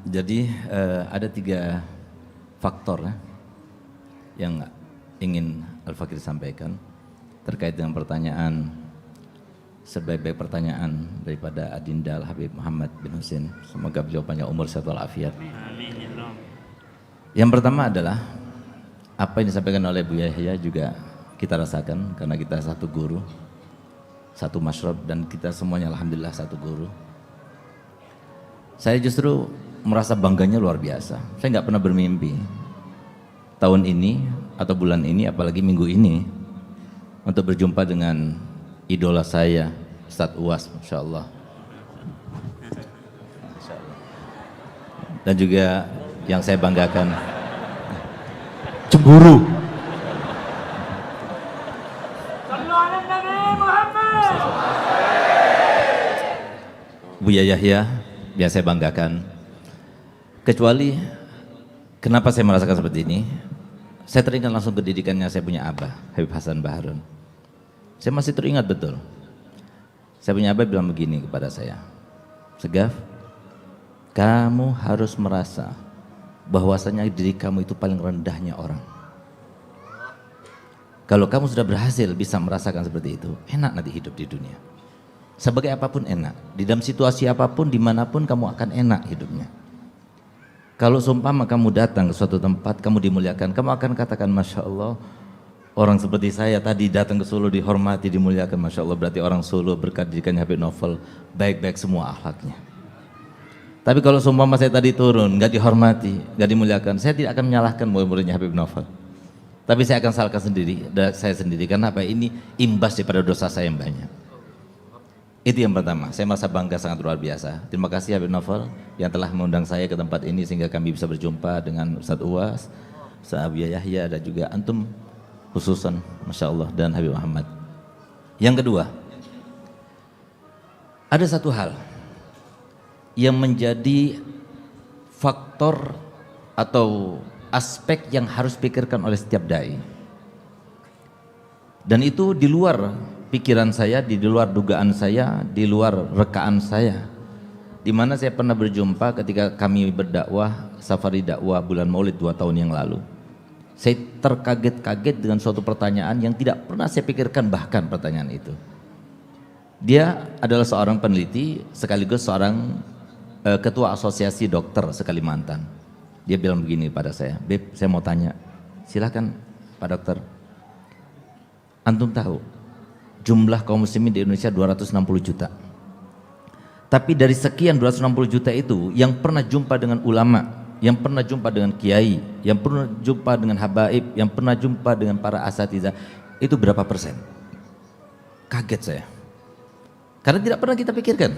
Jadi ada 3 faktor yang ingin Al-Fakir sampaikan terkait dengan pertanyaan, sebaik-baik pertanyaan daripada Adinda Al-Habib Muhammad bin Husin. Semoga beliau panjang umur sehat walafiat. Yang pertama adalah apa yang disampaikan oleh Bu Yahya juga kita rasakan karena kita satu guru, satu masyrab, dan kita semuanya alhamdulillah satu guru. Saya justru merasa bangganya luar biasa. Saya nggak pernah bermimpi tahun ini atau bulan ini, apalagi minggu ini, untuk berjumpa dengan idola saya, Ustadz Uwas, Masya Allah. Dan juga yang saya banggakan, cemburu. Buya Yahya, yang saya banggakan. Kecuali, kenapa saya merasakan seperti ini? Saya teringat langsung ke didikannya saya punya abah, Habib Hasan Baharun. Saya masih teringat betul. Saya punya abah bilang begini kepada saya, Segaf, kamu harus merasa bahwasanya diri kamu itu paling rendahnya orang. Kalau kamu sudah berhasil bisa merasakan seperti itu, enak nanti hidup di dunia. Sebagai apapun enak, di dalam situasi apapun, dimanapun kamu akan enak hidupnya. Kalau seumpama kamu datang ke suatu tempat, kamu dimuliakan, kamu akan katakan Masya Allah, orang seperti saya tadi datang ke Solo dihormati, dimuliakan, Masya Allah, berarti orang Solo berkat didikannya Habib Novel, baik-baik semua akhlaknya. Tapi kalau seumpama saya tadi turun, nggak dihormati, nggak dimuliakan, saya tidak akan menyalahkan murid-muridnya Habib Novel. Tapi saya akan salahkan sendiri, saya sendiri, karena apa? Ini imbas daripada dosa saya yang banyak. Itu yang pertama, saya merasa bangga sangat luar biasa. Terima kasih Habib Novel yang telah mengundang saya ke tempat ini sehingga kami bisa berjumpa dengan Ustadz Uwas, Ustadz Abu Yahya, dan juga antum khususan, Masya Allah, dan Habib Muhammad. Yang kedua, ada satu hal yang menjadi faktor atau aspek yang harus pikirkan oleh setiap dai, dan itu di luar pikiran saya, di luar dugaan saya, di luar rekaan saya. Di mana saya pernah berjumpa ketika kami berdakwah safari dakwah bulan Maulid 2 tahun yang lalu. Saya terkaget-kaget dengan suatu pertanyaan yang tidak pernah saya pikirkan, bahkan pertanyaan itu. Dia adalah seorang peneliti sekaligus seorang ketua asosiasi dokter se-Kalimantan. Dia bilang begini pada saya, Beb, saya mau tanya, silakan Pak Dokter. Antum tahu jumlah kaum muslimin di Indonesia 260 juta. Tapi dari sekian 260 juta itu, yang pernah jumpa dengan ulama, yang pernah jumpa dengan kiai, yang pernah jumpa dengan habaib, yang pernah jumpa dengan para asatidzah, itu berapa persen? Kaget saya. Karena tidak pernah kita pikirkan.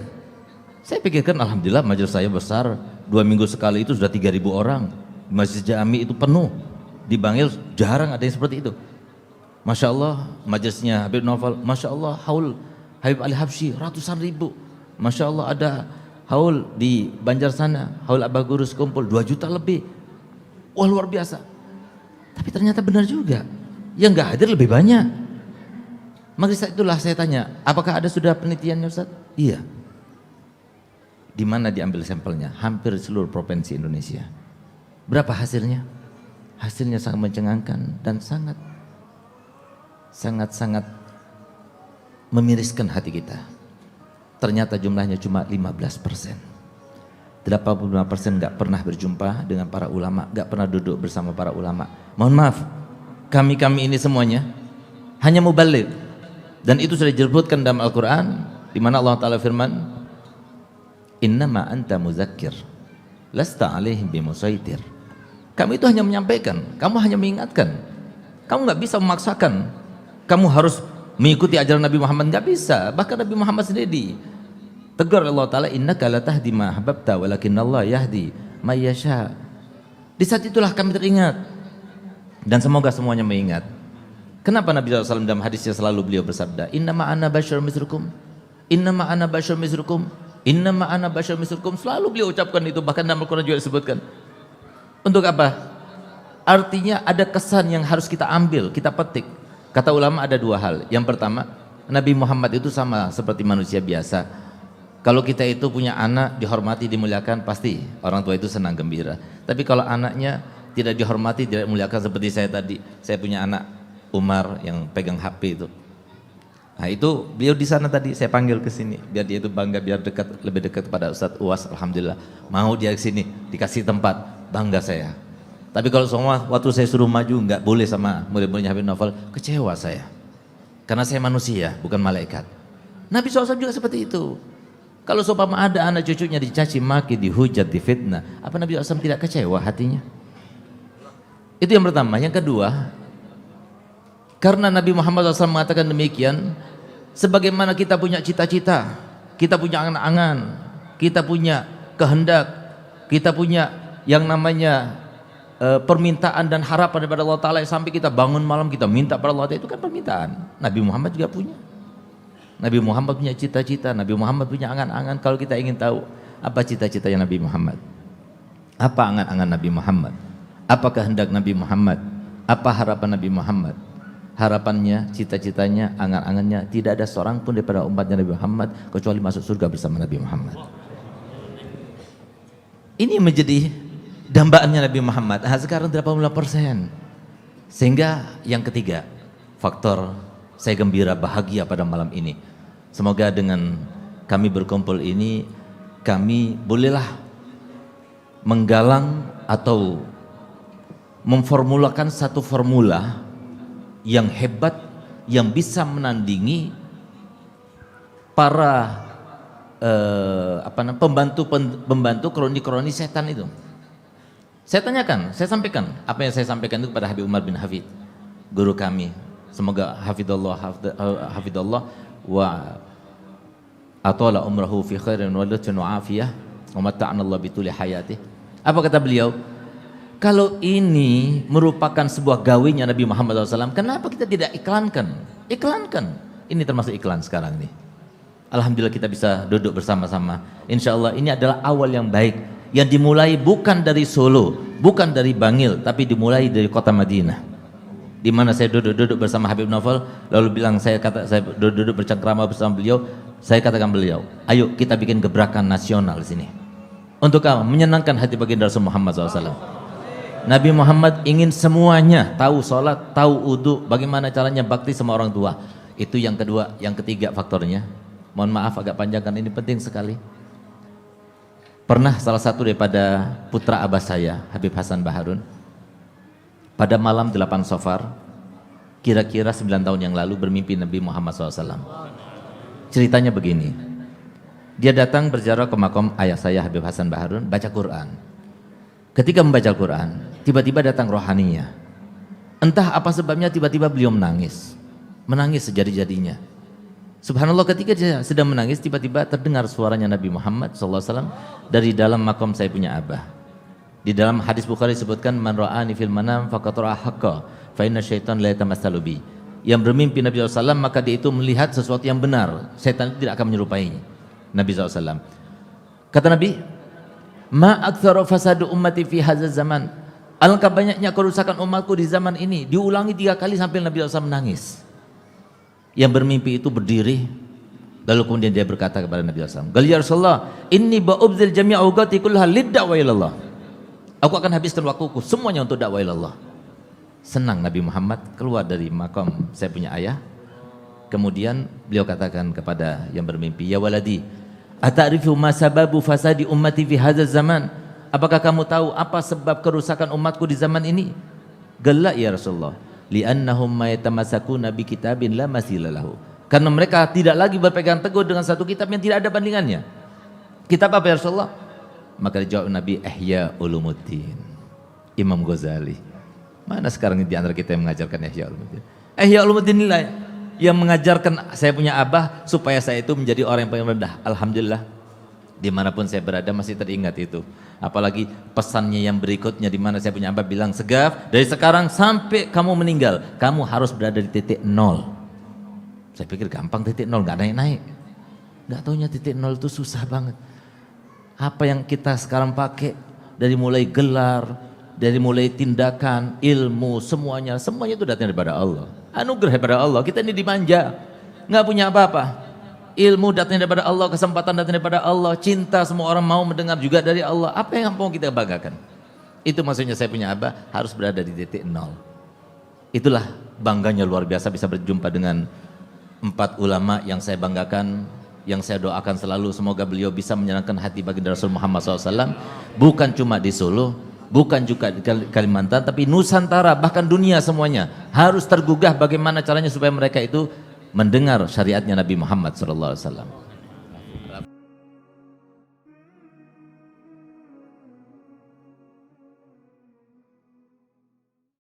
Saya pikirkan alhamdulillah majelis saya besar, 2 minggu sekali itu sudah 3.000 orang. Masjid Jami itu penuh. Di Bangil jarang ada yang seperti itu. Masya Allah, majelisnya Habib Novel, Masya Allah, haul Habib Ali Habsyi ratusan ribu. Masya Allah, ada haul di Banjar sana, haul Abah Gurus kumpul 2 juta lebih. Wah, luar biasa. Tapi ternyata benar juga, yang gak hadir lebih banyak. Maka itulah saya tanya, apakah ada sudah penelitiannya Ustaz? Iya. Di mana diambil sampelnya? Hampir seluruh provinsi Indonesia. Berapa hasilnya? Hasilnya sangat mencengangkan dan sangat memiriskan hati kita. Ternyata jumlahnya cuma 15%. 85% nggak pernah berjumpa dengan para ulama, nggak pernah duduk bersama para ulama. Mohon maaf, kami ini semuanya hanya mubaligh, dan itu sudah disebutkan dalam Al-Quran, di mana Allah Taala firman, Innama anta muzakkir, lasta alaihim bimusaitir. Kamu itu hanya menyampaikan, kamu hanya mengingatkan, kamu nggak bisa memaksakan. Kamu harus mengikuti ajaran Nabi Muhammad, nggak bisa. Bahkan Nabi Muhammad sendiri tegur Allah Ta'ala, innaka la tahdi ma ahbabta walakinallah yahdi may yasha. Di saat itulah kami teringat, dan semoga semuanya mengingat. Kenapa Nabi SAW dalam hadisnya selalu beliau bersabda, innama ana basyar misrukum, innama ana basyar misrukum, innama ana basyar misrukum. Selalu beliau ucapkan itu, bahkan dalam Al-Quran juga disebutkan. Untuk apa? Artinya ada kesan yang harus kita ambil, kita petik. Kata ulama ada 2 hal. Yang pertama, Nabi Muhammad itu sama seperti manusia biasa. Kalau kita itu punya anak dihormati, dimuliakan, pasti orang tua itu senang gembira. Tapi kalau anaknya tidak dihormati, tidak dimuliakan, seperti saya tadi, saya punya anak Umar yang pegang HP itu. Nah itu beliau di sana tadi, saya panggil ke sini biar dia itu bangga, biar dekat, lebih dekat kepada Ustadz Uwas. Alhamdulillah mau dia ke sini, dikasih tempat, bangga saya. Tapi kalau semua waktu saya suruh maju nggak boleh sama murid-muridnya Habib Novel, kecewa saya. Karena saya manusia, bukan malaikat. Nabi SAW juga seperti itu. Kalau seumpama ada anak cucunya dicaci maki, dihujat, difitnah, apa Nabi SAW tidak kecewa hatinya? Itu yang pertama. Yang kedua, karena Nabi Muhammad SAW mengatakan demikian, sebagaimana kita punya cita-cita, kita punya angan-angan, kita punya kehendak, kita punya yang namanya permintaan dan harapan daripada Allah Ta'ala, sampai kita bangun malam kita minta pada Allah Ta'ala, itu kan permintaan. Nabi Muhammad juga punya. Nabi Muhammad punya cita-cita, Nabi Muhammad punya angan-angan. Kalau kita ingin tahu apa cita-citanya Nabi Muhammad, apa angan-angan Nabi Muhammad, apa kehendak Nabi Muhammad, apa harapan Nabi Muhammad, harapannya, cita-citanya, angan-angannya, tidak ada seorang pun daripada umatnya Nabi Muhammad kecuali masuk surga bersama Nabi Muhammad. Ini menjadi dambaannya Nabi Muhammad. Nah, sekarang 85%. Sehingga yang ketiga, faktor saya gembira, bahagia pada malam ini. Semoga dengan kami berkumpul ini, kami bolehlah menggalang atau memformulakan satu formula yang hebat, yang bisa menandingi para pembantu kroni-kroni setan itu. Saya tanyakan, saya sampaikan apa yang saya sampaikan itu kepada Habib Umar bin Hafid, guru kami. Semoga hafidallah wa atala umrahu fi khairin wa lutfin wa afiyah wa mata'ana Allah bituli hayatih. Apa kata beliau? Kalau ini merupakan sebuah gawinya Nabi Muhammad SAW, kenapa kita tidak iklankan? Iklankan. Ini termasuk iklan sekarang ini. Alhamdulillah kita bisa duduk bersama-sama. Insya Allah ini adalah awal yang baik, yang dimulai bukan dari Solo, bukan dari Bangil, tapi dimulai dari kota Madinah, di mana saya duduk bersama Habib Novel, lalu bilang, saya duduk bercengkrama bersama beliau, saya katakan beliau, ayo kita bikin gebrakan nasional di sini. Untuk apa? Menyenangkan hati baginda Rasul Muhammad SAW. Nabi Muhammad ingin semuanya tahu sholat, tahu wudu, bagaimana caranya bakti sama orang tua. Itu yang kedua. Yang ketiga faktornya, mohon maaf agak panjang kan ini penting sekali. Pernah salah satu daripada putra abah saya, Habib Hasan Baharun, pada malam 8 Safar, kira-kira 9 tahun yang lalu bermimpi Nabi Muhammad SAW. Ceritanya begini, dia datang berziarah ke makam ayah saya Habib Hasan Baharun, baca Quran. Ketika membaca Quran, tiba-tiba datang rohaninya. Entah apa sebabnya tiba-tiba beliau menangis sejadi-jadinya. Subhanallah, ketika dia sedang menangis, tiba-tiba terdengar suaranya Nabi Muhammad SAW dari dalam makam saya punya abah. Di dalam hadis Bukhari disebutkan, man ra'ani fil manam faqad ra'a haqqa fa inna syaitan la yatamassalu bi. Yang bermimpi Nabi SAW maka dia itu melihat sesuatu yang benar. Setan itu tidak akan menyerupainya. Nabi SAW. Kata Nabi, ma aktsara fasadu ummati fi hadzal zaman. Alangkah banyaknya kerusakan umatku di zaman ini. Diulangi 3 kali sampai Nabi SAW menangis. Yang bermimpi itu berdiri, lalu kemudian dia berkata kepada Nabi SAW, "Qal ya Rasulullah, inni ba'ubdzil jami'a awqati kullaha lid-da'wa ila Allah." Aku akan habiskan waktuku semuanya untuk dakwah ilallah. Senang Nabi Muhammad keluar dari makam saya punya ayah. Kemudian beliau katakan kepada yang bermimpi, ya waladi, ata'rifu ma sababu fasadi ummati fi hadzal zaman? Apakah kamu tahu apa sebab kerusakan umatku di zaman ini? Gala ya Rasulullah, li'annahum ma yatamassakuna bi kitabin la masilalahu. Karena mereka tidak lagi berpegang teguh dengan satu kitab yang tidak ada bandingannya. Kitab apa ya Rasulullah? Maka dijawab Nabi, Ihya Ulumuddin, Imam Ghazali. Mana sekarang di antara kita yang mengajarkan Ihya Ulumuddin? Ihya Ulumuddin inilah yang mengajarkan saya punya abah supaya saya itu menjadi orang yang paling rendah. Alhamdulillah, dimanapun saya berada masih teringat itu. Apalagi pesannya yang berikutnya, di mana saya punya abah bilang, Segaf, dari sekarang sampai kamu meninggal, kamu harus berada di titik 0. Saya pikir gampang titik 0, nggak naik-naik. Nggak taunya titik 0 itu susah banget. Apa yang kita sekarang pakai, dari mulai gelar, dari mulai tindakan, ilmu, semuanya itu datang daripada Allah. Anugerah daripada Allah. Kita ini dimanja, nggak punya apa-apa. ilmu datangnya daripada Allah, kesempatan datangnya daripada Allah, cinta semua orang mau mendengar juga dari Allah. Apa yang mau kita banggakan? Itu maksudnya saya punya abah harus berada di titik nol. Itulah bangganya luar biasa bisa berjumpa dengan 4 ulama yang saya banggakan, yang saya doakan selalu semoga beliau bisa menyenangkan hati baginda Rasul Muhammad SAW, bukan cuma di Solo, bukan juga di Kalimantan, tapi Nusantara, bahkan dunia semuanya harus tergugah bagaimana caranya supaya mereka itu mendengar syariatnya Nabi Muhammad SAW.